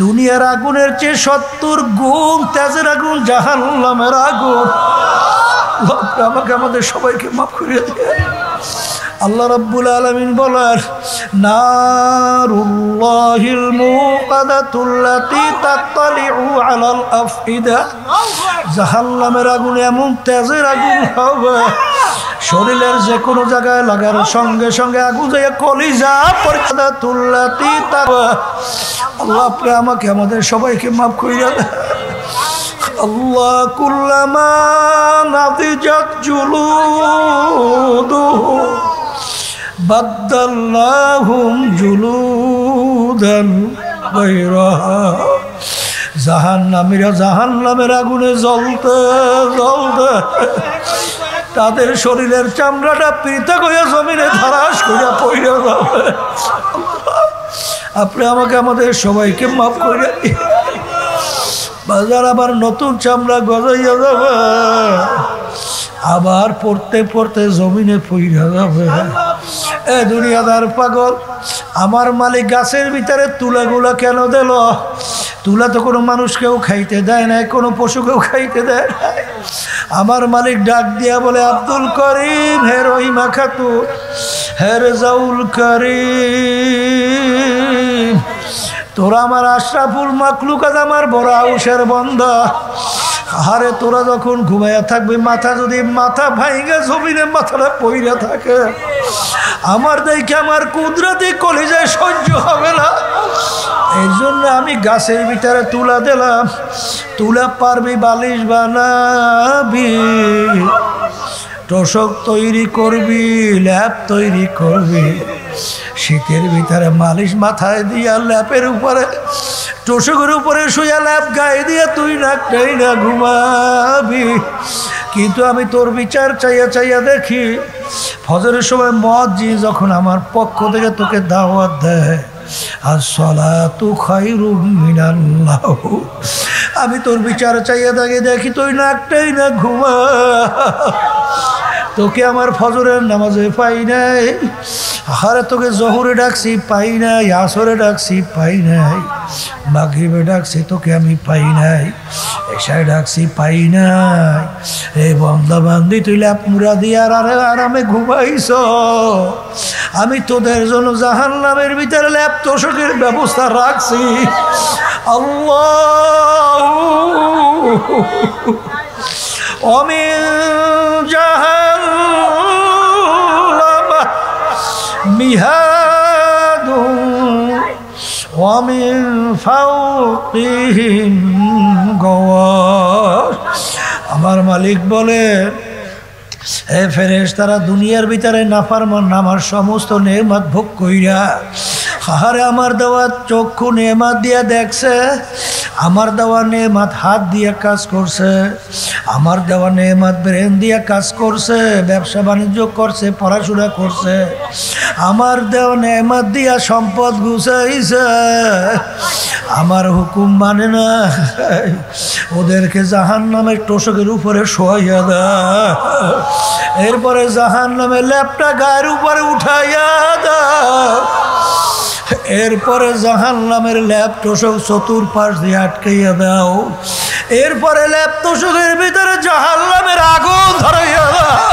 দুনিয়ার আগুনের চেয়ে 70 গুণ তেজের আগুন জাহান্নামের আগুন। আমাকে আমাদের সবাইকে মাফ করে দিয়ে আল্লাহ রাব্বুল আলামিন বলেন, নারুল্লাহিল মুকাদাতুল্লাতী তাত্তালিউ আলাল আফইদা, জাহান্নামের আগুন এমন তেজের আগুন হবে, শরীরের যে কোনো জায়গায় লাগার সঙ্গে সঙ্গে আগুন যায় কলিজা পরিকাদাতুল্লাতী তাবা। আল্লাহ আপনি আমাকে আমাদের সবাইকে মাফ করে দেন। আল্লাহ কুল্লামা নাদিজাত জুলুদুহু বাদদাল্লাহুম জুলুদান গায়রাহা। জাহান্নামীরা জাহান্নামের আগুনে জ্বলতে জ্বলতে তাদের শরীরের চামড়াটা পৃথক হয়ে জমিনে ধারাস করে পড়ে যাবে। আপনি আমাকে আমাদের সবাইকে মাফ করে বাজার আবার নতুন চামড়া গজাইয়া যাবে, আবার পড়তে পড়তে জমিনে পড়ে যাবে। এ দুনিয়াদার পাগল, আমার মালিক গাছের ভিতরে তুলাগুলা কেন দিল? তুলা তো কোনো মানুষকেও খাইতে দেয় না, কোনো পশুকেও খাইতে দেয় না। আমার মালিক ডাক দিয়া বলে, আব্দুল করিম, হে রহিমা খাতুন, হে রেজাউল করিম, তোরা আমার আশরাফুল মাখলুকাত, আমার বড় আউসের বন্দা। আহারে তোরা যখন ঘুমাইয়া থাকবে, মাথা যদি মাথা ভাইঙ্গা জমিনে মাথাটা পইরা থাকে, আমার দেখে আমার কুদরতি কলিজায় সহ্য হবে না। এই জন্য আমি গাছের ভিতরে তুলা দিলাম। তুলা পারবি বালিশ বানাবি, তোষক তৈরি করবি, ল্যাপ তৈরি করবি, শীতের ভিতরে মালিশ মাথায় দিয়া ল্যাপের উপরে তোষকের উপরে শুয়া ল্যাপ গায়ে দিয়ে তুই নাকটাই না ঘুমাবি। কিন্তু আমি তোর বিচার চাইয়া চাইয়া দেখি, ফজরের সময় মুয়াজ্জিন যখন আমার পক্ষ থেকে তোকে দাওয়াত দেয়, আসসালাতু খায়রুম মিনান্নাহ, আমি তোর বিচার চাইয়া দেখি তুই নাকটাই না ঘুমা। তোকে আমার ফজরের নামাজে পাই নাই, আহারে তোকে জহুরে ডাকছি পাই নাই, আসরে ডাকছি পাই নাই, মাগরিবে ডাকছি তোকে আমি পাই নাই, এশায় ডাকছি পাই নাই। এই বান্দা বান্দি তুই ল্যাপ মুড়া দিয়ে আরামে ঘুমাইছ, আমি তোদের জন্য জাহান্নামের ভিতরে ল্যাপ তোষকের ব্যবস্থা রাখছি। আল্লাহ অমিন জাহান্নাম মিহাদুন ওয়া মিন ফাওকিহিম গাওয়াশ। আমার মালিক বলে, হে ফেরেশতারা, দুনিয়ার ভিতরে নাফরমান আমার সমস্ত নেয়ামত ভোগ কইরা, আহারে আমার দেওয়া চক্ষু নেয়ামত দিয়া দেখছে, আমার দেওয়া নেয়ামত হাত দিয়ে কাজ করছে, আমার দেওয়া নেয়ামত ব্রেন দিয়ে কাজ করছে, ব্যবসা বাণিজ্য করছে, পড়াশোনা করছে, আমার দেওয়া নেয়ামত দিয়া সম্পদ গুছাইছে, আমার হুকুম মানে না, ওদেরকে জাহান্নামের তোষকের উপরে শোয়াইয়া দেয়, এরপরে জাহান্নামের ল্যাপটা গায়ের উপরে উঠাইয়া দেয়, এরপরে জাহান্নামের ল্যাপ তোষক চতুর্পাশ দিয়ে আটকাইয়া দাও, এরপরে ল্যাপ তোষকের ভিতরে জাহান্নামের আগুন ধরাইয়া দাও।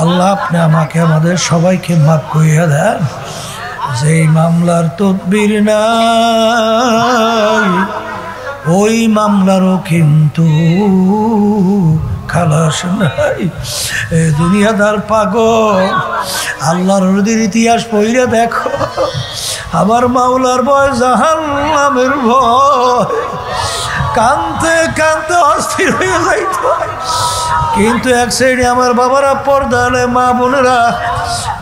আল্লাহ আপনি আমাকে আমাদের সবাইকে মাফ করিয়া দেন। যেই মামলার তদবির নাই, ওই মামলারও কিন্তু খালাস নাই। এ দুনিয়াদার পাগল, আল্লাহর নদীর ইতিহাস পড়ে দেখো, আমার মাওলার ভয়, জাহান্নামের ভয়, কানতে কানতে অস্থির হয়ে যাইত। কিন্তু এক সাইডে আমার বাবারা, পর্দালে মা বোনেরা,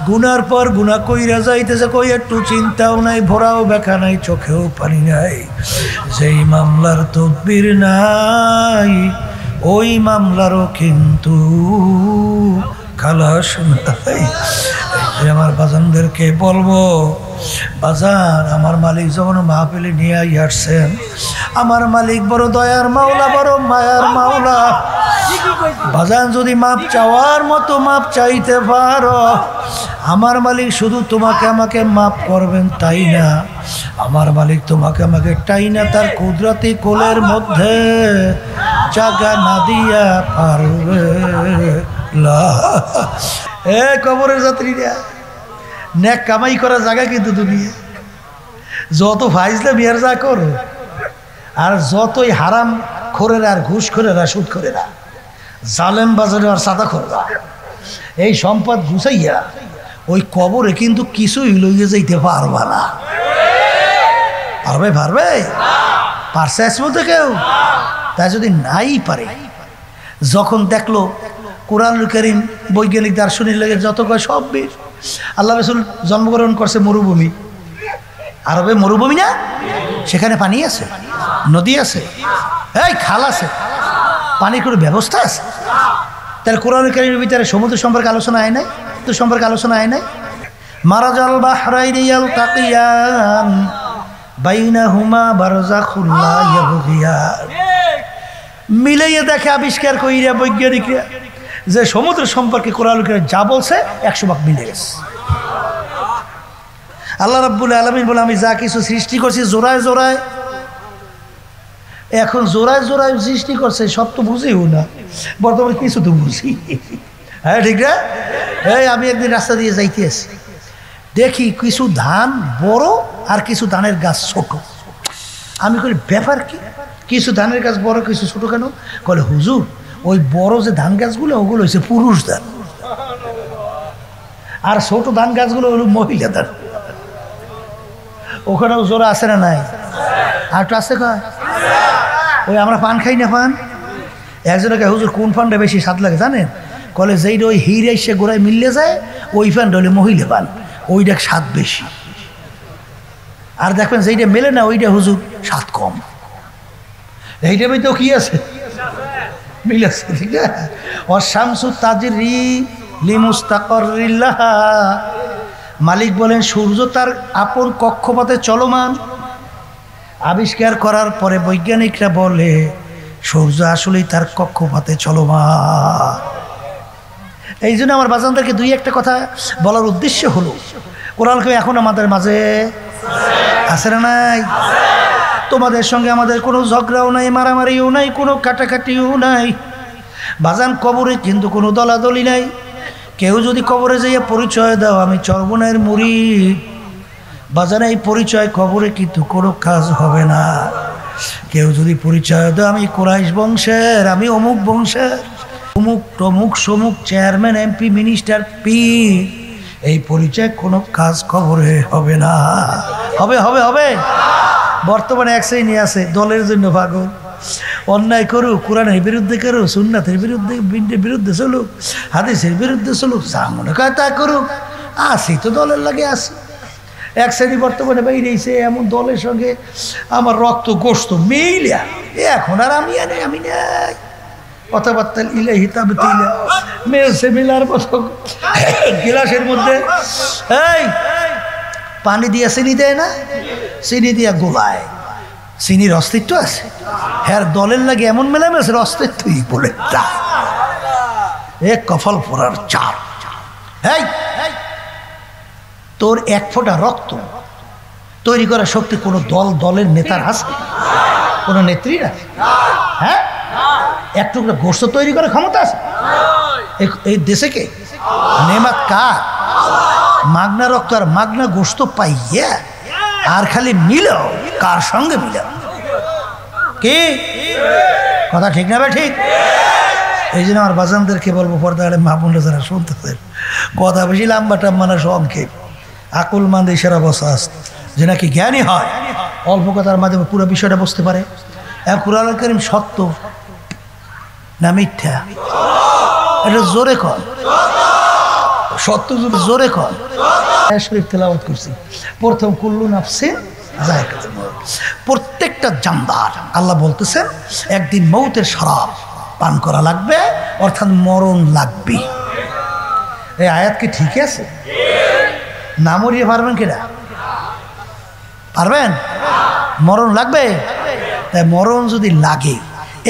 গুনার পর গুনাহ কইরা যাইতেছে, কই একটু চিন্তাও নাই, ভরাও বেকা নাই, চোখেও পানি নাই। যেই মামলার তদবির নাই, ওই মামলারও কিন্তু খালাস নাই। আমার বাজানদেরকে বলবো, বাজান, আমার মালিক যখন মাহফিলে নিয়ে আসছেন, আমার মালিক বড় দয়ার মাওলা, বড় মায়ার মাওলা। বাজান, যদি মাপ চাওয়ার মতো মাপ চাইতে পারো, আমার মালিক শুধু তোমাকে আমাকে মাফ করবেন তাই না, আমার মালিক তোমাকে আমাকে তাই না তার কুদরতি কোলের মধ্যে জায়গা না দিয়া পারবে না। এ কবরের যাত্রীরা, নেক কামাই করা জায়গা কিন্তু দুনিয়া। যত ফাইজলে বিয়ার যা করো, আর যতই হারাম খোরেরা আর ঘুষ খোরেরা সুদ খোরেরা জালেম বাজারে আর সাদা খোরেরা এই সম্পদ ঘুষাইয়া ওই কবরে কিন্তু কিছুই লইয়ে যাইতে পারবা না। পারবে? পারবে? পারছে মধ্যে কেউ? তাই যদি নাই পারে, যখন দেখলো কোরআনুল কারীম বৈজ্ঞানিক দার্শনিক লেগে যত কয় সব বীর, আল্লাহ রাসূল জন্মগ্রহণ করছে মরুভূমি, আরবে মরুভূমি না, সেখানে পানি আছে, নদী আছে, এই খাল আছে, পানির কোনো ব্যবস্থা আছে। তাহলে কোরআনুল কারীমের ভিতরে সমুদ্র সম্পর্কে আলোচনা হয় নাই? তো সম্পর্কে আলোচনা হয় নাই? মারাজাল বাহরাইনি ইয়ালতাকিয়ান বাইনাহুমা বারযাখুন লা ইয়াবগিয়ান। মিলাইয়া দেখে আবিষ্কার কইরা বৈজ্ঞানিকরা যে সমুদ্র সম্পর্কে কোরআনুল কারীম যা বলছে 100 মিলে গেছে। আল্লাহ রাব্বুল আলামিন বলে আমি যা কিছু সৃষ্টি করছি জোড়ায় জোড়ায়, এখন জোড়ায় জোড়ায় সৃষ্টি করছে, সব তো বুঝিও না, বর্তমানে কিছু তো বুঝি। হ্যাঁ ঠিক না? এই আমি একদিন রাস্তা দিয়ে যাইতে আছি, দেখি কিছু ধান বড় আর কিছু ধানের গাছ ছোট। আমি কই ব্যাপার কি, কিছু ধানের গাছ বড় কিছু ছোট কেন? বলে হুজুর ওই বড় যে ধান গাছগুলো ওগুলো হচ্ছে পুরুষ ধান, আর ছোট ধান গাছগুলো হলো মহিলা ধান। ওখানেও জোড়া আছে না নাই? আর তো আছে কয় ওই আমরা পান খাই না, পান একজনকে হুজুর কোন পানটা বেশি স্বাদ লাগে জানেন? কলে যেইটা ওই হিরে এসে গোড়ায় মিললে যায় ওই পানটা হলে মহিলা পান, ওইটা স্বাদ বেশি। আর দেখবেন যেইটা মেলে না ওইটা হুজুর স্বাদ কম। এইটা তো কি আছে, মিল আছে, ঠিক না? অশামসু তাজরি লিমুস্তাকরিল্লাহা, মালিক বলেন সূর্য তার আপন কক্ষপথে চলমান। আবিষ্কার করার পরে বৈজ্ঞানিকরা বলে সূর্য আসলেই তার কক্ষপথে চলমান। এই জন্য আমার বাজানদেরকে দুই একটা কথা বলার উদ্দেশ্য হলো, কোরআন কারীম এখন আমাদের মাঝে আছে না নাই? তোমাদের সঙ্গে আমাদের কোনো ঝগড়াও নাই, মারামারিও নাই, কোনো কাটাকাটিও নাই। বাজান কবরে কিন্তু কোনো দলাদলি নাই। কেউ যদি কবরে যাইয়া পরিচয় দাও আমি চরমনের মুরিদ, বাজান এই পরিচয় কবরে কিন্তু কোনো কাজ হবে না। কেউ যদি পরিচয় দাও আমি কুরাইশ বংশের, আমি অমুক বংশের, অমুক টমুক সমুক চেয়ারম্যান এমপি মিনিস্টার পীর, এই পরিচয় কোনো কাজ কবরে হবে না। হবে হবে হবে? বর্তমানে এক শ্রেণী আছে দলের জন্য পাগল, অন্যায় করুক, কোরআনের বিরুদ্ধে করুক, সুন্নাতের বিরুদ্ধে চলুক, হাদিসের বিরুদ্ধে চলুক, যা মনে করে তা করুক, আসি তো দলের লাগে আসি। এক শ্রেণী বর্তমানে বাইরেছে এমন দলের সঙ্গে আমার রক্ত গোস্ত মিলিয়া, এখন আর আমি আনে আমি নাই কথাবার্তা ইলাহি তাবতিলা মেলছে মিলার মতো গিলাসের মধ্যে এই পানি দিয়া চিনি দেয় না, চিনি দিয়া গোলায়, চিনির অস্তিত্ব আছে, হ্যাঁ দলের লাগে এমন মেলামেছে অস্তিত্বই বলে এক কফল পড়ার চাপ। এই তোর এক ফোঁটা রক্ত তৈরি করার শক্তি কোনো দলের নেতার আছে? কোনো নেত্রীর আছে? হ্যাঁ, এক টুকরা গোস্ত তৈরি করার ক্ষমতা আছে এই দেশে? কে নেমাত কার? মাগনা রক্ত আর মাগনা গোস্ত পাইয়া আর খালি মিলাও, কার সঙ্গে মিলাও? কি কথা ঠিক না? ঠিক। এই জন্য আমার বাজানদেরকে বলবো, পর্দারে মাহবুবরা যারা শুনতেছেন, কথা বেশি লম্বা টাম্বা না, সংক্ষেপ আকুল মান্দে ইশারা বসাস, যে নাকি জ্ঞানী হয় অল্প কথার মাধ্যমে পুরো বিষয়টা বুঝতে পারে। কুরআন কারীম সত্য না মিথ্যা? এটা জোরে কর, সত্য যদি জোরে কর। শরীফ তেলাওয়াত করছি প্রথম, কুল্লু নাফসিন যায়কাতুল মউত, প্রত্যেকটা জানদার আল্লাহ বলতেছেন একদিন মৌতের শরাব পান করা লাগবে, অর্থাৎ মরণ লাগবে। এই আয়াত কি ঠিক আছে? না মরিয়ে পারবেন কিনা? পারবেন? মরণ লাগবে। তাই মরণ যদি লাগে,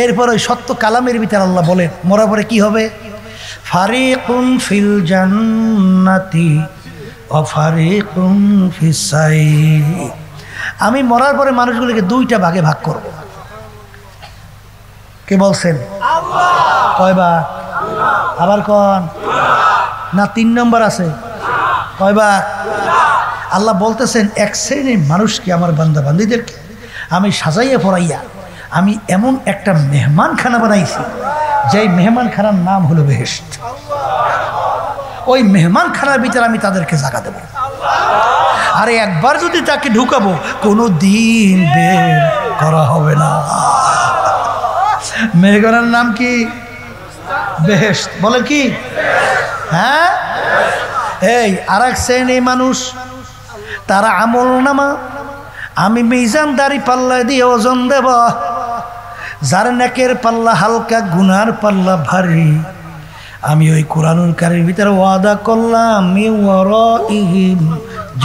এরপর ওই সত্য কালামের ভিতরে আল্লাহ বলেন মরার পরে কি হবে? ফারিকুন ফিল জান্নাতি ওয়া ফারিকুন ফিস সাইর। আমি মরার পরে মানুষগুলোকে দুইটা ভাগে ভাগ করব। কে বলছেন? আল্লাহ। কয়বার? আবার কোন না 3 নম্বর আছে? কয়বার? আল্লাহ বলতেছেন এক শ্রেণীর মানুষকে, আমার বান্দা বান্দীদেরকে আমি সাজাইয়া পড়াইয়া আমি এমন একটা মেহমানখানা বানাইছি, যেই মেহমানখানার নাম হলো বেহেশত। ওই মেহমানখানার ভিতরে আমি তাদেরকে জায়গা দেব। আরে একবার যদি তাকে ঢুকাবো, কোনো দিন বের করা হবে না। মেহমানের নাম কি? বেহেশত। বলে কি? হ্যাঁ। এই আর এক শ্রেণী মানুষ, তারা আমল নামা আমি মিজানদারি পাল্লা দিয়ে ওজন দেব। যার নেকের পাল্লা হালকা, গুনার পাল্লা ভারী। আমি ওই কোরআনুল কারীমের ভিতরে ওয়াদা করলাম, মিওয়ারাইহিম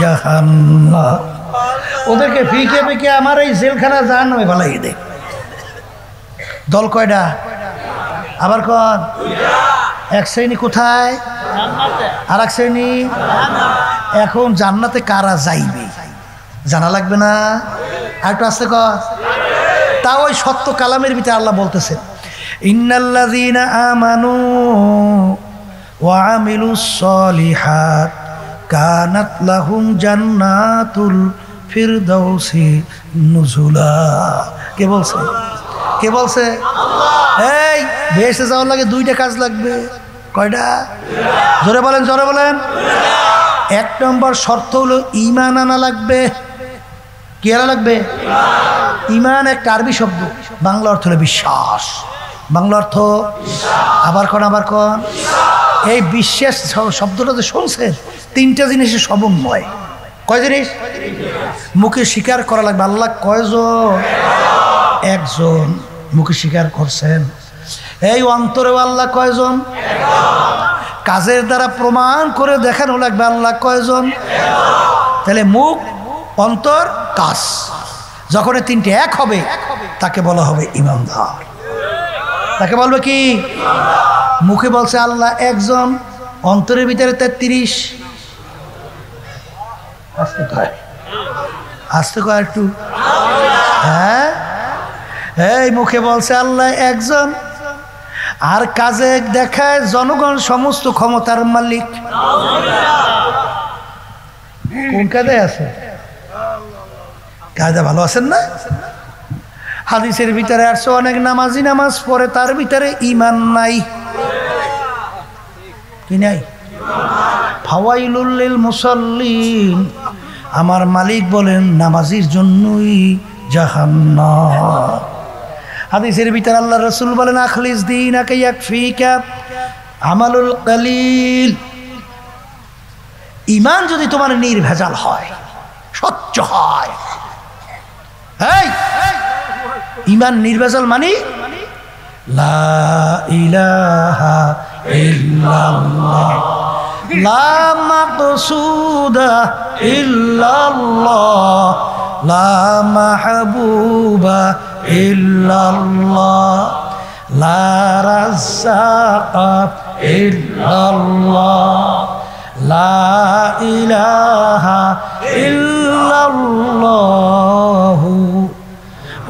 জাহান্নাম। ওদেরকে ফিকে ফিকে আমার এই জেলখানা জাহান্নামে ফেলাই দে। দল কয়টা? আবার কোন? এক শ্রেণী কোথায়? আর এক শ্রেণী এখন জান্নাতে। কারা যাইবে জানা লাগবে না? আর একটু আসতে কর। তা ওই সত্য কালামের ভিতরে আল্লাহ বলতেছে, ইন্নাল্লাযীনা আমানু ওয়া আমিলুস সলিহাত কানাত লাহুম জান্নাতুল ফিরদাউসি নুজুলা। কে বলছে? কে বলছে? এই বেহেশতে যাওয়ার লাগে দুইটা কাজ লাগবে। কয়টা? জোরে বলেন, জোরে বলেন। 1 নম্বর শর্ত হলো ঈমান আনা লাগবে। কি আনা লাগবে? ঈমান একটা আরবি শব্দ, বাংলা অর্থ হলো বিশ্বাস। বাংলা অর্থ আবার কোন? আবার কোন? এই বিশ্বাস শব্দটা যে শুনছেন, 3টা জিনিসের সমন্বয়। কয় জিনিস? মুখে স্বীকার করা লাগবে আল্লাহ কয়জন? একজন। মুখে স্বীকার করছেন। এই অন্তরেও আল্লাহ কয়জন? কাজের দ্বারা প্রমাণ করে দেখানো লাগবে আল্লাহ কয়জন। তাহলে মুখ, অন্তর, কাজ, যখন 3টে এক হবে তাকে বলা হবে ঈমানদার। তাকে বলবে কি? মুখে বলছে আল্লাহ একজন, অন্তরের ভিতরে 33। আস্তে কয়, আস্তে কয় একটু। হ্যাঁ, এই মুখে বলছে আল্লাহ একজন, আর কাজে দেখায় জনগণ সমস্ত ক্ষমতার মালিক। কোন কাজে আছে? কাজে ভালো আছেন না? হাদিসের ভিতরে আসছে অনেক নামাজি নামাজ পড়ে, তার ভিতরে ঈমান নাই। কি নাই? ফাওয়াইলুল লিল মুসাল্লিন। আমার মালিক বলেন নামাজির জন্যই জাহান্নাম। হাদিসের ভিতরে আল্লাহ রাসূল বলেন আখলিস দীনাকা ইয়াকফিকা আমালুল কলিল। ঈমান যদি তোমার নির্ভেজাল হয়, স্বচ্ছ হয়। এই ঈমান নির্ভেজাল মানে লা ইলাহা ইল্লাল্লাহ লা মাকসুদা ইল্লাল্লাহ লা মাহবুবা ইল্লাল্লাহ লা রাজ্জাকা ইল্লাল্লাহ লা ইলাহা ইল্লাল্লাহু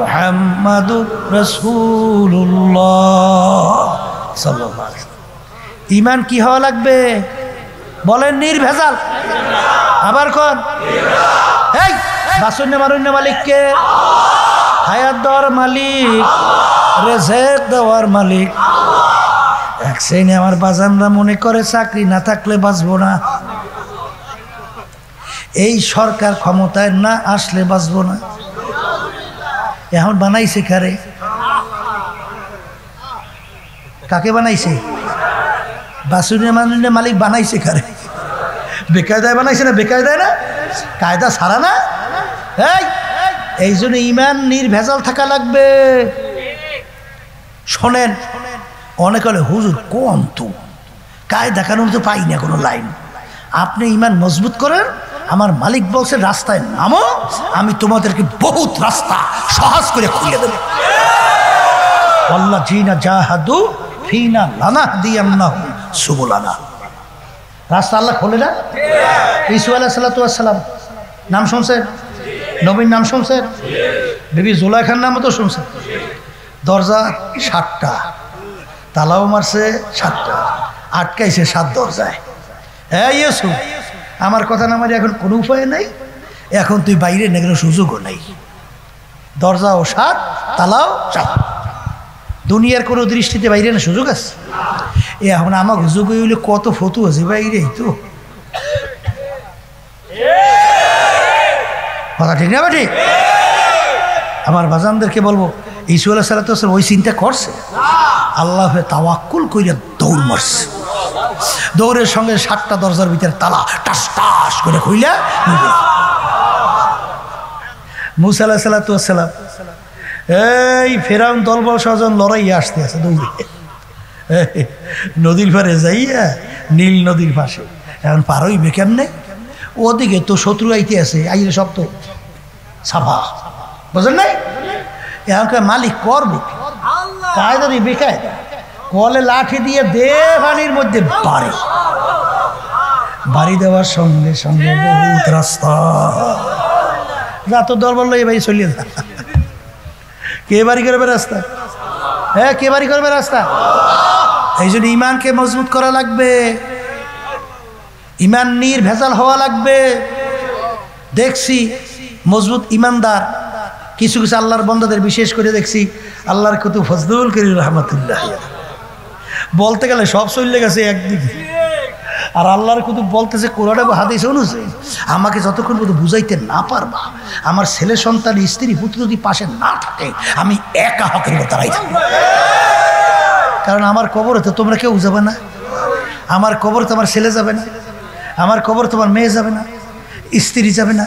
মুহাম্মাদুর রাসূলুল্লাহ সাল্লাল্লাহু আলাইহি ওয়াসাল্লাম। ঈমান কি হওয়া লাগবে? বলেন নির্ভেজাল। আবার কোন? এই বাসুন্নে মারুন্নে মালিককে? হায়াত দেওয়ার মালিক, রেজেক দেওয়ার মালিক। এক শ্রেণী আমার বাজানরা মনে করে চাকরি না থাকলে বাঁচবো না, এই সরকার ক্ষমতায় না আসলে বাঁচবো না। এখন বানাইছে কারে? কাকে বানাইছে? বাসুন্নে মারুন্নে মালিক বানাইছে কারে? বেকায়দায় বানাইছে না? বেকায়দায় না? কায়দা ছাড়া না? এই জন্য ঈমান নির্ভেজাল থাকা লাগবে। শোনেন, অনেক হলে হুজুর কোন তো কায়দা কানুন তো পাই না কোনো লাইন। আপনি ঈমান মজবুত করেন, আমার মালিক বলছে রাস্তায় নামো, আমি তোমাদেরকে বহুত রাস্তা সহজ করে খুলে দেব। আল্লাহ জিনা জাহাদু ফিনা লানাহদিয়ান্নাহুম সুবুলানা। রাস্তা আল্লাহ খোলে না? ঈসু আলাইহিস সালাম নাম শুনছেন? নবীর নাম শুনছেন? বিবি জুলাইখার নামও তো শুনছেন। দরজা 7টা, তালাও মারছে 7টা, আটকাইছে 7 দরজায়। হ্যাঁ ইয়েসু, আমার কথা না মারি এখন কোনো উপায় নাই, এখন তুই বাইরে নেগের সুযোগও নাই। দরজাও 7, তালাও 7। দুনিয়ার কোনো দৃষ্টিতে বাইরে না সুযোগ আছে? এখন আমার সুযোগ হইলে কত ফটো আছে বাইরে, তো কথা ঠিক না ঠিক? আমার বাজানদেরকে বলবো, ঈসু আলাইহিস সালাম ওই চিন্তা করছে, আল্লাহ তাওয়াক্কুল কইরা দৌড় মারছে। দৌড়ের সঙ্গে 7টা দরজার ভিতরে তালা টাস টাস করে খুইলা। মুসা আলাইহিস সালাম এই ফেরাউন দলবল সজন লড়াইয়া আসতে আছে দৌড়ে, নদীর পারে যাইয়া, নীল নদীর পাশে। এখন পার হইবে কেমনে? ওদিকে তো শত্রু আইতে আছে, আইলে সব তো ছাপা, বুঝলেন নাই? এখনকার মালিক করবে কায়দা নেই, বেকায়দা কলে লাঠি দিয়ে পানির মধ্যে বাড়ি দেওয়ার সঙ্গে সঙ্গে বহুত রাস্তা। রাত দরবার লই ভাই চলিয়ে যা, কে বাড়ি করবে রাস্তা? হ্যাঁ, কে বাড়ি করবে রাস্তা? এই জন্য ইমানকে মজবুত করা লাগবে, ইমান নির্ভেজাল হওয়া লাগবে। দেখছি মজবুত ইমানদার কিছু কিছু আল্লাহর বন্দাদের, বিশেষ করে দেখছি আল্লাহর কুতুব ফজলুল করিম রহমাতুল্লাহ, বলতে গেলে সব চলে গেছে একদিকে, আর আল্লাহর কুতুব বলতেছে কোরআন এবং হাদিস অনুযায়ী আমাকে যতক্ষণ পর্যন্ত বুঝাইতে না পারবা, আমার ছেলে সন্তান স্ত্রী পুত্র যদি পাশে না থাকে, আমি একা হকের তারাই থাকবো। কারণ আমার কবরে তো তোমরা কেউ যাবে না, আমার কবর তোমার ছেলে যাবে না, আমার কবর তোমার মেয়ে যাবে না, স্ত্রী যাবে না,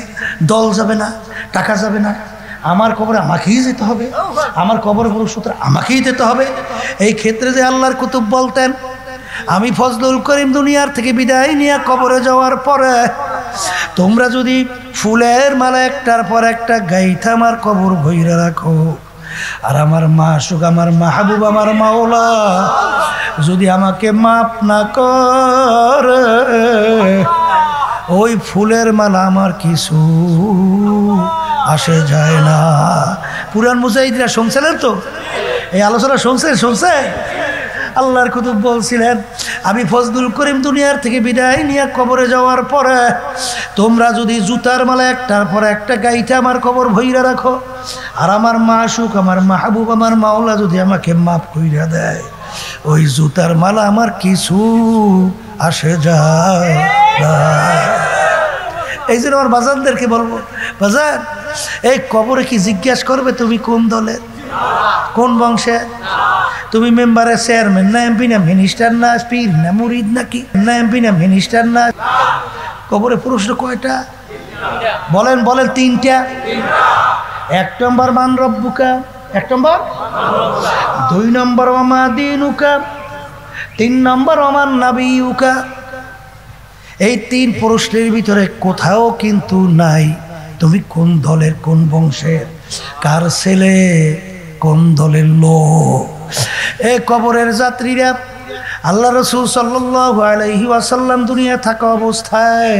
দল যাবে না, টাকা যাবে না। আমার কবরে আমাকেই যেতে হবে, আমার কবর ভবিষ্যৎ আমাকেই যেতে হবে। এই ক্ষেত্রে যে আল্লাহর কুতুব বলতেন, আমি ফজলুল করিম দুনিয়ার থেকে বিদায় নিয়ে কবরে যাওয়ার পরে তোমরা যদি ফুলের মালা একটার পর একটা গাইতে আমার কবর ভইরা রাখো, আর আমার মাসুক, আমার মাহবুব, আমার মাওলা যদি আমাকে মাফ না করে, ওই ফুলের মালা আমার কিছু আসে যায় না। পুরান মুজাহিদরা শুনছিলেন তো, এই আলোচনা শুনছে। আল্লাহর কুতুব বলছিলেন, আমি ফজলুল করিম দুনিয়ার থেকে বিদায় নিয়ে কবরে যাওয়ার পরে তোমরা যদি জুতার মালা একটার পর একটা গাইতে আমার কবর ভইরা রাখো, আর আমার মাসুক, আমার মাহবুব, আমার মাওলা যদি আমাকে মাফ কইরা দেয়, ওই জুতার মালা আমার কিছু আসে যায় না। এই জন্য আমার বাজানদেরকে বলবো, বাজান এই কবরে কি জিজ্ঞাসা করবে তুমি কোন দলের, কোন বংশে, তুমি মেম্বারের চেয়ারম্যান না, এমপি না, মিনিস্টার না, পীর না, মুরিদ নাকি না, এমপি না, মিনিস্টার না? কবরে প্রশ্ন কয়টা? বলেন 3টা। 1 নম্বর মান রব্বুকা, 1 নম্বর, 2 নম্বর ওমা দিনুকা, 3 নম্বর ওমান নাবিয়ুকা। এই 3 প্রশ্নের ভিতরে কোথাও কিন্তু নাই তুমি কোন দলের, কোন বংশের, কার ছেলে, কোন দলের লোক। এই কবরের যাত্রীরা, আল্লাহ রাসূল সাল্লাল্লাহু আলাইহি ওয়াসাল্লাম দুনিয়া থাকা অবস্থায়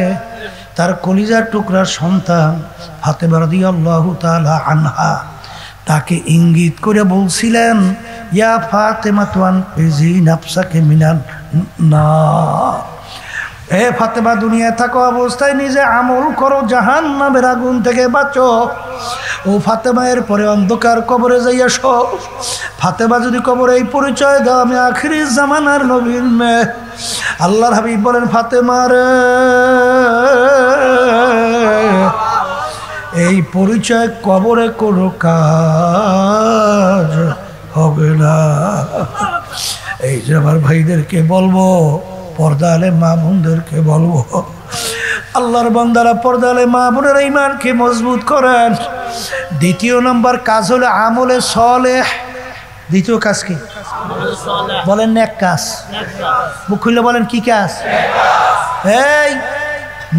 তার কলিজার টুকরার সন্তান ফাতেমা রাদিয়াল্লাহু তাআলা আনহা তাকে ইঙ্গিত করে বলছিলেন, ইয়া ফাতেমা তুয়ান ফিজি নাফসাকে মিনান নার। হে ফাতেমা, দুনিয়া থাকা অবস্থায় নিজে আমল করো, জাহান্নামের আগুন থেকে বাঁচো। ও ফাতেমা, এর পরে অন্ধকার কবরে যাইয়া শো। ফাতেমা যদি কবরে এই পরিচয় দাও, আমি আখিরি জামানার নবীর মেয়ে। আল্লাহর হাবিব বলেন, ফাতেমা রে, এই পরিচয় কবরে কোনো কাজ হবে না। এই যে আমার ভাইদেরকে বলবো, পর্দা আলে মা বোনদেরকে বলবো, আল্লাহর বান্দারা পর্দা আলে মা বোনের ঈমানকে মজবুত করেন। 2 নম্বর কাজ হলো আমলে সালেহ। 2 কাজ কি বলেন? নেক কাজ। মুখ খুলে বলেন, কি কাজ? এই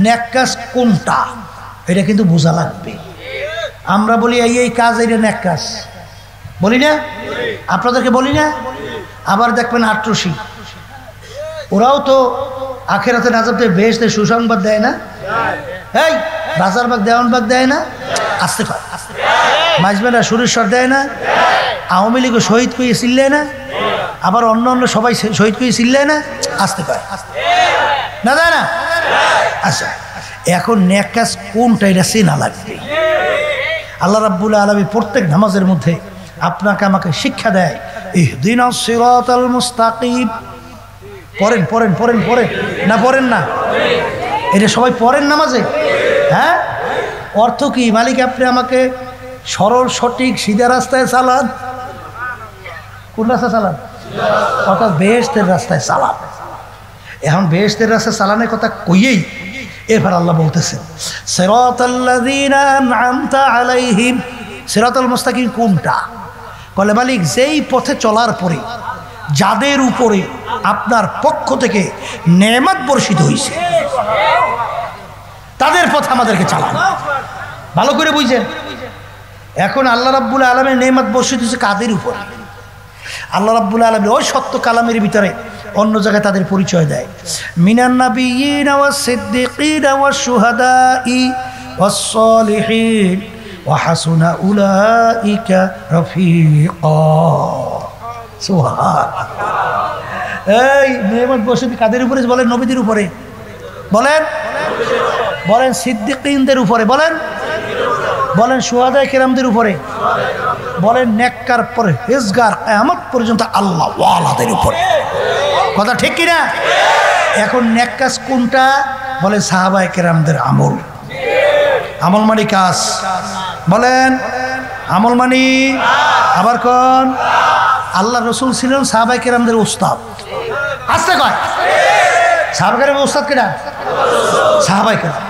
নেক কাজ কোনটা, এটা কিন্তু বোঝা লাগবে। আমরা বলি এই কাজ, এটা নেক কাজ বলি না, আপনাদেরকে বলি না? আবার দেখবেন আট্রসি, ওরাও তো আখেরাতে নাজাতে বেহেশতে সুসংবাদ দেয় না? এই বাজার বাগ দেওয়ান বাগ দেয় না? আসতে পারে মাঝবেলা সুরেশ্বর দেয় না? আওয়ামী লীগও শহীদ করে চিল্লায় না? আবার অন্য অন্য সবাই শহীদ করে চিল্লায় না? আসতে পারে না, দেয় না? আচ্ছা, এখন নেক কাজ কোনটা এটা চেনা লাগবে। আল্লাহ রাব্বুল আলামিন প্রত্যেক নামাজের মধ্যে আপনাকে আমাকে শিক্ষা দেয়, ইহদিনাস সিরাতাল মুস্তাকিম। পড়েন পড়েন পড়েন পড়েন না, পড়েন না? এটা সবাই পড়েন নামাজে? হ্যাঁ, অর্থ কি? মালিক আপনি আমাকে সরল সঠিক সিধা রাস্তায় চালান। কোন রাস্তায় চালান? অর্থাৎ বেহেশতের রাস্তায় চালান। এখন বেহেশতের রাস্তায় চালানোর কথা কইয়েই এবার আল্লাহ বলতেছেন, সিরাতাল্লাযীনা আন'আমতা আলাইহিম। সিরাতাল মুস্তাকিম কোনটা? বলে মালিক যেই পথে চলার পরে যাদের উপরে আপনার পক্ষ থেকে নেয়ামত বর্ষিত হয়েছে তাদের পথে আমাদেরকে চালান। ভালো করে বুঝছেন? এখন আল্লাহ রাব্বুল আলামিন নেয়ামত বর্ষিত হয়েছে কাদের উপরে? আল্লাহ রাব্বুল আলামিন ওই সত্য কালামের ভিতরে অন্য জায়গায় তাদের পরিচয় দেয়, মিনান নাবিয়্যিনা ওয়াস সিদ্দিকিনা ওয়াস শুহাদাই ওয়াস সালিহিন ওয়া হাসুনা উলাইকা রাফিকা। সুবহানাল্লাহ। এই নেয়ামত বর্ষিত কাদের উপরে বলেন? নবীদের উপরে বলেন, বলেন সিদ্দিকিনদের উপরে বলেন, বলেন শুহাদায়ে কেরামদের উপরে বলেন, নেককার পরহেজগার কিয়ামত পর্যন্ত আল্লাহ ওয়ালাদের উপরে। কথা ঠিক কিনা? এখন নেক কাজ কোনটা? বলে সাহাবায়ে কেরামদের আমল। আমল মানে কাজ। বলেন আমল মানে, আবার কোন? আল্লাহ রসুল ছিলেন সাহাবায়ে কেরামদের উস্তাদ। আসতে কয় সাহাবায়ে কেরামদের উস্তাদ কিনা? সাহাবায়ে কেরাম।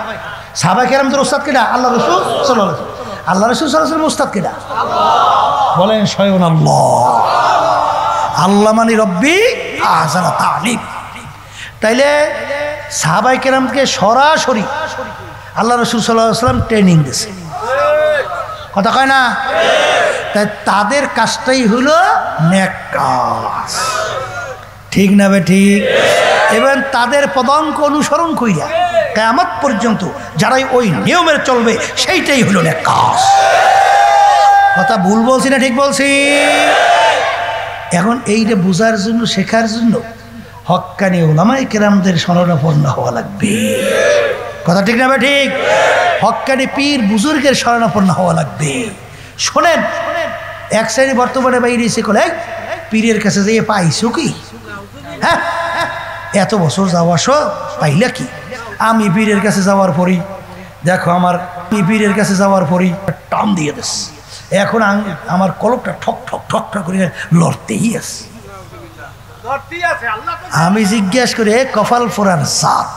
সাহাবায়ে কেরামদের উস্তাদ কিনা? আল্লাহ রসুল সাল্লাল্লাহু আলাইহি ওয়াসাল্লাম। আল্লাহ রসুল সাল্লাল্লাহু আলাইহি ওয়াসাল্লাম উস্তাদ কিনা? বলেন স্বয়ং আল্লাহ। আল্লাহ মানে রব্বি আযারা তালিম। তাইলে সাহাবায়ে কেরামকে সরাসরি আল্লাহ রসুল সাল্লাল্লাহু আলাইহি ওয়াসাল্লাম ট্রেনিং দিয়েছে। কথা কয় না? তাই তাদের কাজটাই হলো নেক কাজ। ঠিক না বে ঠিক? এবং তাদের পদাঙ্ক অনুসরণ কইরা কিয়ামত পর্যন্ত যারাই ওই নিয়মের চলবে সেইটাই হলো নেক কাজ। কথা ভুল বলছি না ঠিক বলছি? এখন এইটা বোঝার জন্য, শেখার জন্য হক্কানি উলামায়ে কেরামদের শরণাপন্ন হওয়া লাগবে। কথা ঠিক না বে ঠিক? হক্কানি পীর বুজুর্গের শরণাপন্ন হওয়া লাগবে। শোনেন, এক শ্রেণী বর্তমানে বাইরে এসে কলে পীরের কাছে যেয়ে পাইছো কি? হ্যাঁ, এত বছর যাওয়া পাইলা কি? আমি পীরের কাছে যাওয়ার পরই দেখো আমার পীরের কাছে যাওয়ার পরই টান দিয়ে দিস। এখন আমার কলকটা ঠক ঠক ঠক ঠক করে লড়তেই আছে। আমি জিজ্ঞাসা করে কপাল ফোরার জাত,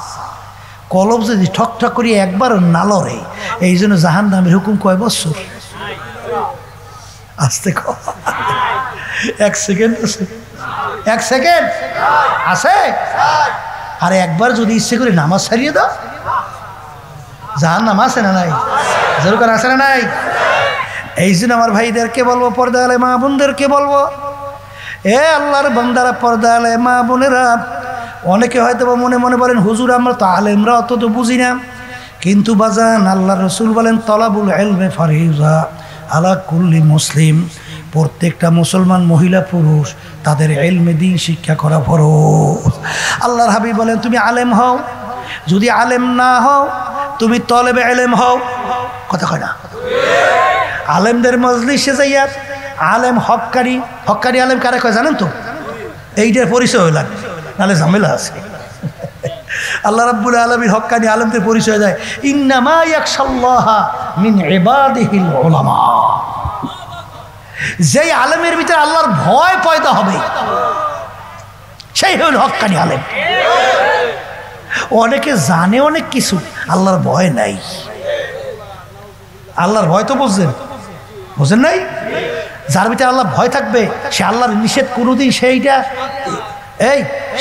কলব যদি ঠক ঠক করি একবার না লড়ে, এই জন্য জাহান্নামের হুকুম কয় বছর? আসতে এক সেকেন্ড আছে, এক সেকেন্ড আছে। আর একবার যদি ইচ্ছে করে নামাজ ছাড়িয়ে দাও, জাহান্নাম আছে না নাই? যেরকম আছে না নাই? এই জন্য আমার ভাইদেরকে বলবো, পর্দা আলে মা বোনদেরকে বলবো, এ আল্লাহর বান্দারা, পর্দা আলে মা বোনেরা, অনেকে হয়তো মনে মনে বলেন হুজুর আমরা তো আলেমরা অত তো বুঝি না, কিন্তু বাজান আল্লাহ রসুল বলেন তলাবুল ইলমে ফারিজা আলা কুল্লি মুসলিম। প্রত্যেকটা মুসলমান মহিলা পুরুষ তাদের ইলমে দ্বীন শিক্ষা করা ফরজ। আল্লাহর হাবিব বলেন তুমি আলেম হও, যদি আলেম না হও তুমি তলেবে ইলম হও। কথা কয় না? আলেমদের মজলিসে যাইয়া আলেম হক্কানি, হক্কানি আলেম কারে কয় জানেন তো? এইটার পরিচয় লাগে, নাহলে ঝামেলা আছে। আল্লাহ রাব্বুল আলামিন হক্কানি আলেমদের পরিচয় দেয়, ইন্নামা ইয়াখশাল্লাহা মিন ইবাদিহিল উলামা। যেই আলেমের ভিতরে আল্লাহর ভয় পয়দা হবে সেই হল হক্কানি আলেম। অনেকে জানে অনেক কিছু, আল্লাহর ভয় নাই। আল্লাহর ভয় তো বুঝছেন, বুঝেন নাই? যার ভিতরে আল্লাহ ভয় থাকবে সে আল্লাহর নিষেধ কোনোদিন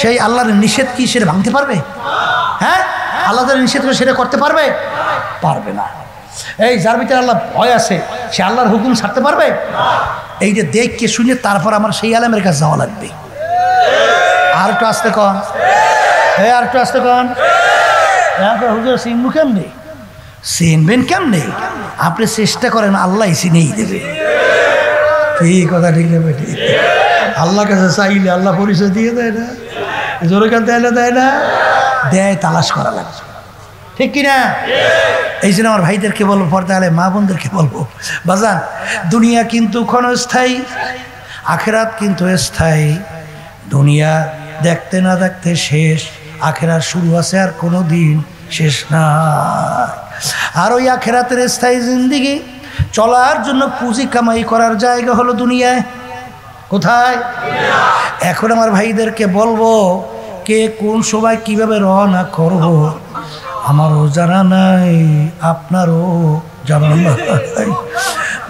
সেই আল্লাহর নিষেধ কি সেটা ভাঙতে পারবে? হ্যাঁ, আল্লাহ নিষেধ করে সেটা করতে পারবে? পারবে না। এই যার ভিতরে আল্লাহ ভয় আছে সে আল্লাহর হুকুম ছাড়তে পারবে? এইটা দেখকে শুনে তারপর আমার সেই আলেমের কাছে যাওয়া লাগবে। আর একটু আসতে কন, এই আর একটু আসতে কন। হুজুর চিনবো কেমনি? চিনবেন কেমনি? আপনি চেষ্টা করেন, আল্লাহ চিনেই দেবে। কি কথা ঠিক না বেটি? আল্লাহ কাছে চাইলে আল্লাহ পরিচয় দিয়ে দেয় না? জোরে কান দেয় না? দেয়, তালাশ করা লাগবে, ঠিক কিনা? এই জন্য আমার ভাইদেরকে বলবো, পর্দা আলে মা বোনদেরকে বলবো, বাজান দুনিয়া কিন্তু ক্ষণস্থায়ী, আখেরাত কিন্তু স্থায়ী। দুনিয়া দেখতে না দেখতে শেষ, আখেরাত শুরু আছে আর কোনো দিন শেষ না। আর ওই আখেরাতের স্থায়ী জিন্দিগি চলার জন্য পুঁজি কামাই করার জায়গা হলো দুনিয়ায়। কোথায়? এখন আমার ভাইদেরকে বলবো, কে কোন সময় কিভাবে রওনা করব আমারও জানা নাই, আপনারও জানা নাই।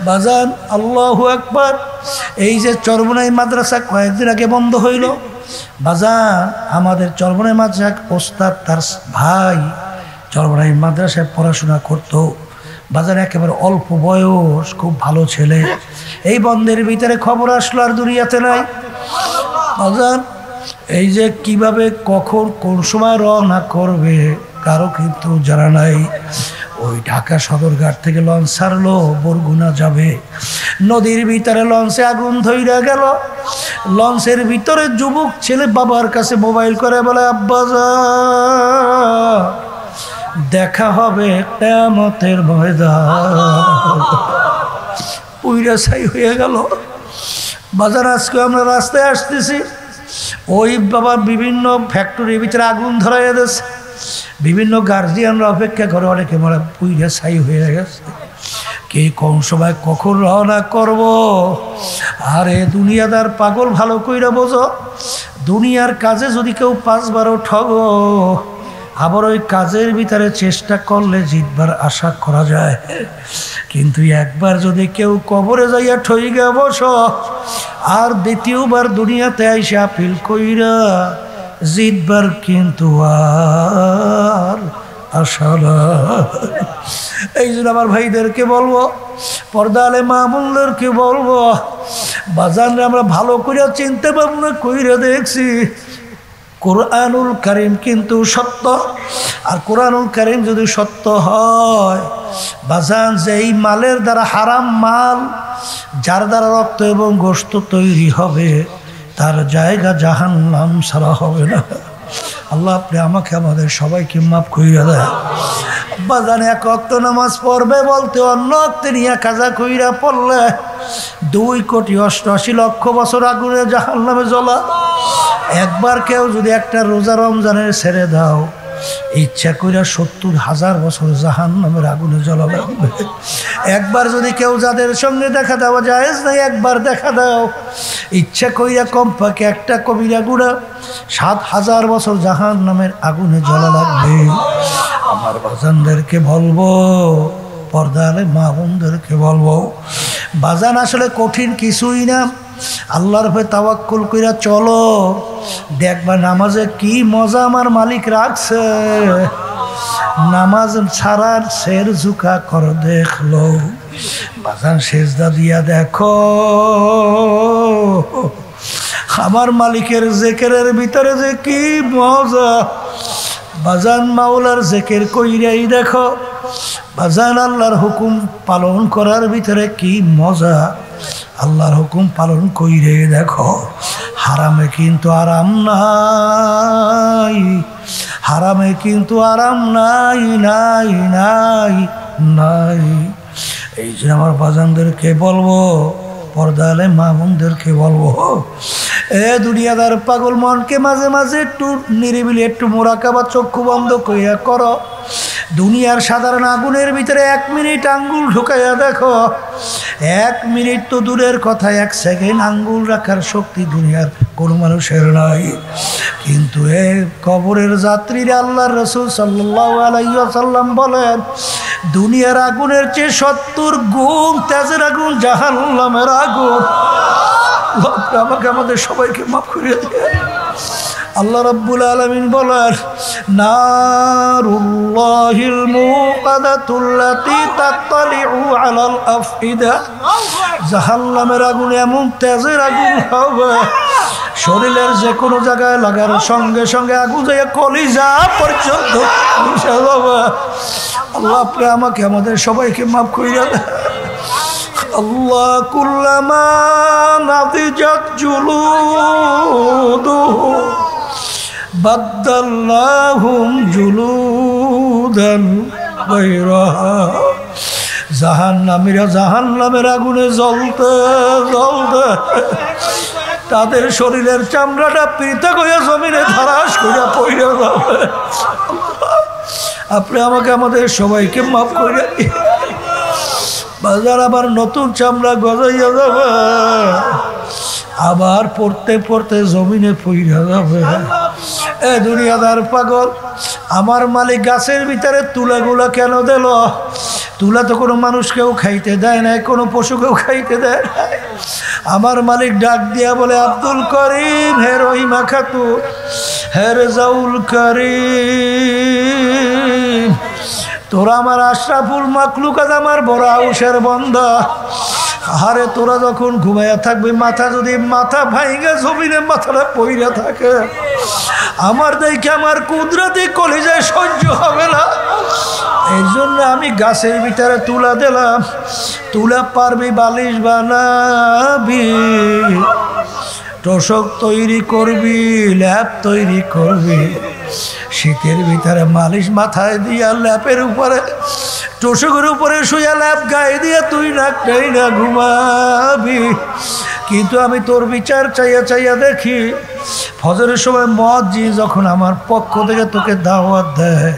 বাজান আল্লাহু আকবার। এই যে চরমনাই মাদ্রাসা কয়েকদিন আগে বন্ধ হইল, বাজান আমাদের চরমনাই মাদ্রাসা ওস্তাদ তার ভাই চরমনাই মাদ্রাসায় পড়াশোনা করতো। বাজার একেবারে অল্প বয়স, খুব ভালো ছেলে। এই বন্ধের ভিতরে খবর আসলো আর দুনিয়াতে নাই। বাজার এই যে কিভাবে কখন কোন সময় রওনা করবে কারো কিন্তু জানা নাই। ওই ঢাকা সদরঘাট থেকে লঞ্চ ছাড়লো, বরগুনা যাবে। নদীর ভিতরে লঞ্চে আগুন ধইরা গেল। লঞ্চের ভিতরে যুবক ছেলে বাবার কাছে মোবাইল করে বলে, আব্বা দেখা হবে কিয়ামতের ময়দান। পুইরা ছাই হয়ে গেল। বাজার আজকে আমরা রাস্তায় আসতেছি, ওই বাবা বিভিন্ন ফ্যাক্টরির ভিতরে আগুন ধরাইয়া দিয়েছে। বিভিন্ন গার্জিয়ানরা অপেক্ষা করে, অনেকে মারা পুইরা ছাই হয়ে গেছে। কে কোন সময় কখন রওনা করব? আরে দুনিয়াদার পাগল, ভালো কইরা বোঝো, দুনিয়ার কাজে যদি কেউ 5 বারও ঠগো, আবার ওই কাজের ভিতরে চেষ্টা করলে জিতবার আশা করা যায়। কিন্তু একবার যদি কেউ কবরে যাইয়া ঠইগা বস, আর দ্বিতীয়বার দুনিয়াতে আইসা আপিল কইরা জিতবার কিন্তু আর আশা না। এই জন্য আমার ভাইদেরকে বলবো, পর্দা আলে মা বোনদেরকে বলবো, বাজারে আমরা ভালো করে চিনতে ভাবনা কইরা দেখছি, কোরআনুল কারীম কিন্তু সত্য। আর কোরআনুল কারীম যদি সত্য হয়, বাজান যেই মালের দ্বারা, হারাম মাল যার দ্বারা রক্ত এবং গোশত তৈরি হবে, তার জায়গা জাহান্নাম ছাড়া হবে না। আল্লাহ আপনি আমাকে আমাদের সবাইকে মাফ কইরা দেয়। বাজান এক ওয়াক্ত নামাজ পড়বে বলতে অন্য ওয়াক্তে নিয়ে কাজা কইরা পড়লে 2,88,00,000 বছর আগুনে জাহান্নামে জ্বলা। একবার কেউ যদি একটা রোজা রমজানের ছেড়ে দাও, ইচ্ছা কইরা 70,000 বছর জাহান্নামের আগুনে জ্বলা লাগবে। একবার যদি কেউ যাদের সঙ্গে দেখা দেওয়া জায়েজ নাই, একবার দেখা দাও, ইচ্ছা কইরা কমপক্ষে একটা কবিরা গুণা 7,000 বছর জাহান্নামের আগুনে জ্বলা লাগবে। আমার বাজানদেরকে বলবো, পর্দা আলে মা বোনদেরকে বলবো, বাজান আসলে কঠিন কিছুই না। আল্লাহর উপরে তাওয়াক্কুল কইরা চলো, দেখবা নামাজে কি মজা আমার মালিক রাখছে। নামাজ ছাড়ার শের ঝুঁকা কর দেখলো, বাজান সেজদা দিয়া দেখো আমার মালিকের জেকেরের ভিতরে যে কি মজা। বাজান মাওলার জেকের কইরাই দেখো, বাজান আল্লাহর হুকুম পালন করার ভিতরে কি মজা। আল্লাহর হুকুম পালন কইরে দেখো, হারামে কিন্তু আরাম নাই, হারামে কিন্তু আরাম নাই নাই নাই নাই। এই যে আমার বাজানদেরকে বলবো, পর্দা আলে মা বোনদেরকে বলবো, এ দুনিয়াদার পাগল মনকে মাঝে মাঝে একটু নিরিবিলি, একটু মোরাকাবা, চক্ষু বন্ধ কইরা করো। দুনিয়ার সাধারণ আগুনের ভিতরে 1 মিনিট আঙ্গুল ঢুকাইয়া দেখো। 1 মিনিট তো দূরের কথা, 1 সেকেন্ড আঙ্গুল রাখার শক্তি দুনিয়ার কোনো মানুষের নাই। কিন্তু এ কবরের যাত্রীরা আল্লাহর রাসূল সাল্লাল্লাহু আলাইহি ওয়াসাল্লাম বলেন, দুনিয়ার আগুনের চেয়ে 70 গুণ তেজের আগুন জাহান্নামের আগুন। আমাকে আমাদের সবাইকে মাফ করে দিয়ে আল্লাহ রাব্বুল আলামিন বলেন, নারুল্লাহিল মুকাদাতুল্লাতী তাত্তালিউ আলাল আফইদা, জাহান্নামের আগুন এমন তেজের আগুন হবে শরীরের যে কোনো জায়গায় লাগার সঙ্গে সঙ্গে আগুন যায় কলিজা পর্যন্ত। আল্লাহ আপনি আমাকে আমাদের সবাইকে মাফ করিয়া দেন। আল্লাহ কুল্লামা নাদিজাত জুলুদুহু বাদদাল্লাহুম জুলুদান গায়রাহা। জাহান্নামীরা জাহান্নামের আগুনে জ্বলতে জ্বলতে তাদের শরীরের চামড়াটা পৃথক হইয়া জমিনে ধারাস করিয়া পড়িয়া যাবে। আপনি আমাকে আমাদের সবাইকে মাফ করিয়া দিন। বাজার আবার নতুন চামড়া গজাইয়া যাবে, আবার পড়তে পড়তে জমিনে পইরা যাবে। এ দুনিয়াদার পাগল, আমার মালিক গাছের ভিতরে তুলাগুলা কেন দিল? তুলা তো কোনো মানুষকেও খাইতে দেয় না, কোনো পশুকেও খাইতে দেয় না। আমার মালিক ডাক দিয়া বলে, আব্দুল করিম, হে রহিমা খাতুন, হে রেজাউল করিম, তোরা আমার আশরাফুল মাখলুকাত, আমার বড় আউসের বন্দা। আরে তোরা যখন ঘুমাইয়া থাকবে, মাথা যদি মাথা ভাইঙ্গা জমিনে মাথাটা পইরা থাকে, আমার দেখে আমার কুদরতি কলিজায় সহ্য হবে না। এই জন্য আমি গাছের ভিতরে তুলা দিলাম। তুলা পারবি বালিশ বানাবি, তোষক তৈরি করবি, ল্যাপ তৈরি করবি। শীতের ভিতরে মালিশ মাথায় দিয়া, ল্যাপের উপরে তোষকের উপরে শুয়া ল্যাপ গায়ে দিয়ে তুই নাকটাই না ঘুমাবি। কিন্তু আমি তোর বিচার চাইয়া চাইয়া দেখি, ফজরের সময় মুয়াজ্জিন যখন আমার পক্ষ থেকে তোকে দাওয়াত দেয়,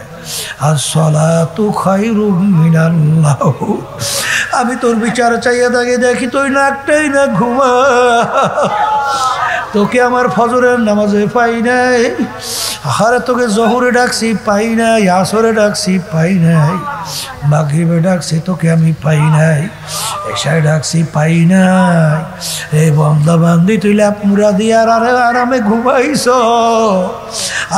আসসালাতু খায়রুম মিনাল্লাহ, আমি তোর বিচার চাইয়া দেখি তুই নাকটাই না ঘুমা। তোকে আমার ফজরের নামাজে পাই নাই, আরে তোকে জহুরে ডাকছি পাই নাই, আসরে ডাকছি পাই নাই, মাগরিবে ডাকছি তোকে আমি পাই নাই, এশায় ডাকছি পাই নাই। এই বন্দা বান্দি তুই ল্যাপ মুড়া দিয়ে আরামে ঘুমাইছ।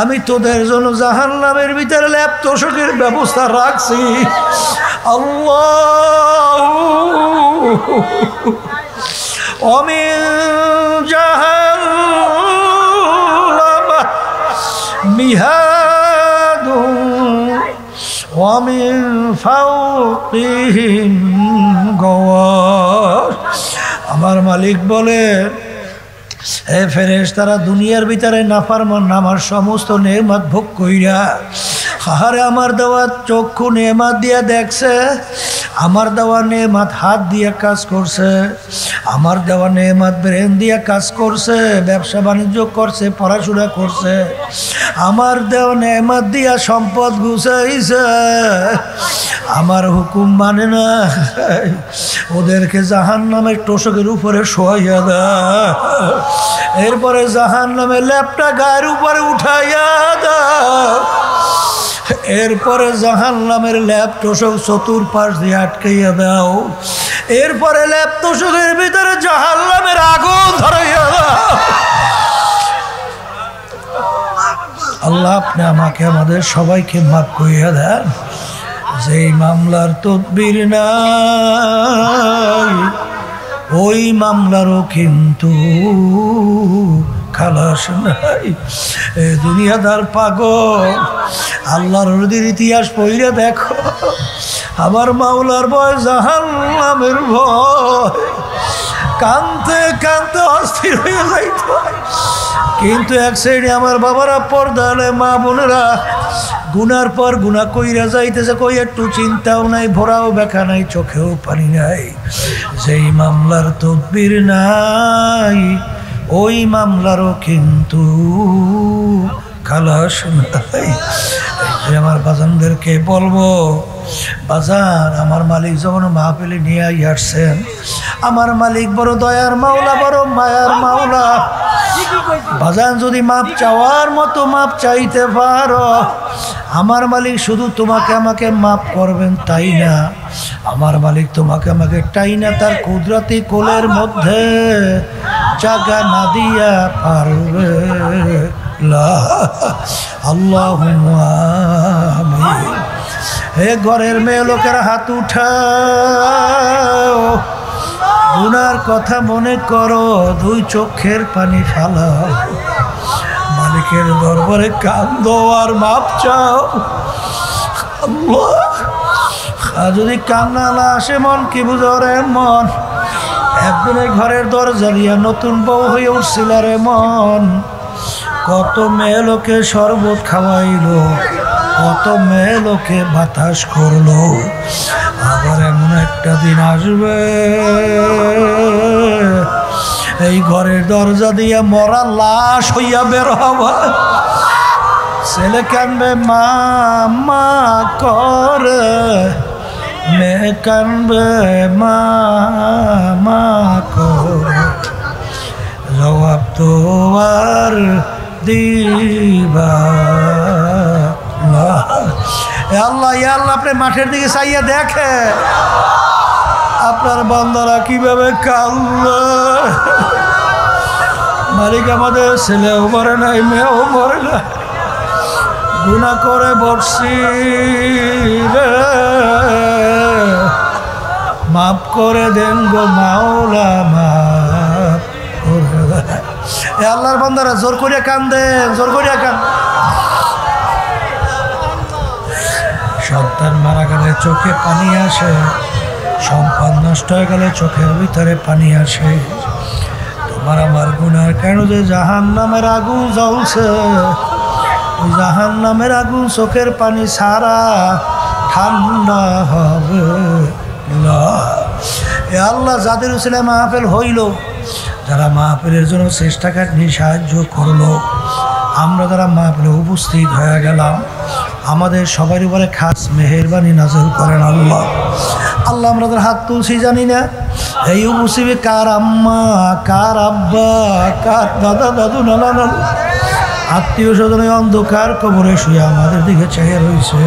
আমি তোদের জন্য জাহান্নামের ভিতরে ল্যাপ তোষকের ব্যবস্থা রাখছি। আল্লাহ অমিন জাহান্নাম মিহাদুন ওয়া মিন ফাওকিহিম গাওয়াশ। আমার মালিক বলে, হে ফেরেশতারা, দুনিয়ার ভিতরে নাফরমান আমার সমস্ত নেয়ামত ভোগ কইরা, আহারে আমার দেওয়া চক্ষু নেয়ামত দিয়া দেখছে, আমার দেওয়া নেয়ামত হাত দিয়ে কাজ করছে, আমার দেওয়া নেয়ামত ব্রেন দিয়ে কাজ করছে, ব্যবসা বাণিজ্য করছে, পড়াশোনা করছে, আমার দেওয়া নেয়ামত দিয়া সম্পদ গুছাইছে, আমার হুকুম মানে না, ওদেরকে জাহান্নামের তোষকের উপরে শোয়াইয়া দেয়, এরপরে জাহান্নামের ল্যাপটা গায়ের উপরে উঠাইয়া দেয়, এরপরে জাহান্নামের ল্যাপ তোষক চতুর্পাশ দিয়ে আটকাইয়া দাও, এরপরে ল্যাপ তোষকের ভিতরে জাহান্নামের আগুন ধরাইয়া দাও। আল্লাহ আপনি আমাকে আমাদের সবাইকে মাফ করিয়া দেন। যেই মামলার তদবির নাই, ওই মামলারও কিন্তু খালাস নাই। এ দুনিয়াদার পাগল, আল্লাহর নদীর ইতিহাস পড়িয়া দেখো, আমার মাওলার ভয়, জাহান্নামের ভয়, কানতে কানতে অস্থির হয়ে যাইত। কিন্তু এক সাইডে আমার বাবারা, পর্দালে মা বোনেরা, গুনার পর গুনাহ কইরা যাইতেছে, কই একটু চিন্তাও নাই, ভরাও বেকা নাই, চোখেও পানি নাই। যেই মামলার তদবির নাই, ওই মামলারও কিন্তু খালাস নাই। আমার বাজানদেরকে বলবো, বাজান, আমার মালিক যখন মাহফিলে নিয়ে আসছেন, আমার মালিক বড় দয়ার মাওলা, বড় মায়ার মাওলা। বাজান, যদি মাপ চাওয়ার মতো মাপ চাইতে পারো, আমার মালিক শুধু তোমাকে আমাকে মাপ করবেন তাই না, আমার মালিক তোমাকে আমাকে তাই না তার কুদরতি কোলের মধ্যে জায়গা না দিয়া পারবে। আল্লাহুম্মা আমিন। হে ঘরের মেয়ে লোকের হাত উঠাও, গুনার কথা মনে করো, দুই চোখের পানি ফালাও, মালিকের দরবারে কান্দো আর মাপ চাও। আল্লাহ, আর যদি কান্না না আসে মন কি বুঝো রে মন? একদিনে ঘরের দরজা দিয়া নতুন বউ হয়ে উঠছিল রে মন, কত মেয়ে লোকে শরবত খাওয়াইলো, কত মেয়ে লোকে বাতাস করলো। আবার এমন একটা দিন আসবে এই ঘরের দরজা দিয়ে মরা লাশ হইয়া বের হবা। ছেলে কানবে মা মা করে, মেয়ে কানবে মা মা করে, জবাব তো আর দিবা না। আল্লাহ, ইয়া আল্লাহ, আপনি মাঠের দিকে চাইয়া দেখে আপনার বান্দারা কিভাবে কাঁদবে। মালিক, আমাদের ছেলেও মরে নাই, মেয়েও মরে নাই, গুনাহ করে বসছি রে, মাফ করে দেন গো মাওলা, মাফ করে দেন। এ আল্লাহর বান্দারা জোর করিয়া কান্দেন, জোর করিয়া কান। সন্তান মারা গেলে চোখে পানি আসে, সম্পদ নষ্ট হয়ে গেলে চোখের ভিতরে পানি আসে। তোমার আমার গুনার কেন যে জাহান্নামের আগুন জ্বলছে, ওই জাহান্নামের আগুন চোখের পানি ছাড়া ঠান্ডা হবে না। এ আল্লাহ, যাদের উসিলে মাহফিল হইল, যারা মাহফিলের জন্য চেষ্টাকারী সাহায্য করলো, আমরা যারা মাহফিলে উপস্থিত হয়ে গেলাম, আমাদের সবার উপরে খাস মেহেরবানি নাযিল করেন আল্লাহ। আল্লাহ, আমরা তার হাত তুলছি জানি না, এই উপস্থিতি কার আম্মা, কার আব্বা, কার দাদা দাদু নানা নানু আত্মীয় স্বজনের অন্ধকার কবরে শুয়ে আমাদের দিকে চেয়ে রয়েছে।